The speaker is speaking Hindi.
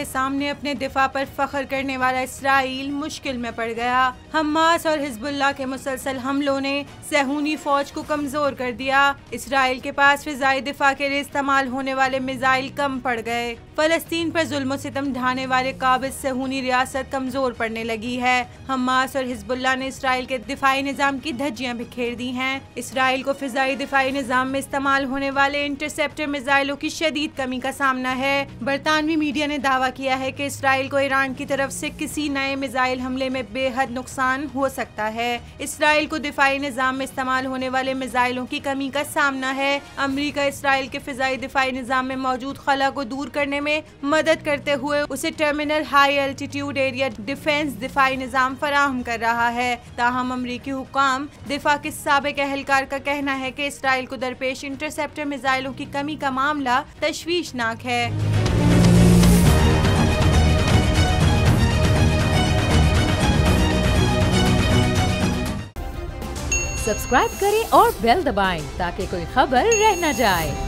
के सामने अपने दिफा पर फख्र करने वाला इसराइल मुश्किल में पड़ गया। हमास और हिजबुल्लाह के मुसलसल हमलों ने सहूनी फौज को कमजोर कर दिया। इसराइल के पास फिजाई दिफा के लिए इस्तेमाल होने वाले मिसाइल कम पड़ गए। फलस्तीन पर जुल्म सितम ढाने वाले काबिज सहूनी रियासत कमजोर पड़ने लगी है। हमास और हिजबुल्लाह ने इसराइल के दिफाई निजाम की धज्जियां बिखेर दी हैं। इसराइल को फिजाई दिफाई निजाम में इस्तेमाल होने वाले इंटरसेप्टर मिसाइलों की शदीद कमी का सामना है। बरतानवी मीडिया ने दावा किया है कि इसराइल को ईरान की तरफ से किसी नए मिसाइल हमले में बेहद नुकसान हो सकता है। इसराइल को दिफाई निजाम में इस्तेमाल होने वाले मिसाइलों की कमी का सामना है। अमरीका इसराइल के फिजाई दिफाई निजाम में मौजूद खला को दूर करने में मदद करते हुए उसे terminal high altitude area defence दिफाई निजाम फराहम कर रहा है। ताहम अमरीकी हुकाम दिफा के साबिक एहलकार का कहना है कि इसराइल को दरपेश इंटरसेप्टर मिसाइलों की कमी का मामला तशवीशनाक है। सब्सक्राइब करें और बेल दबाएं ताकि कोई खबर रह न जाए।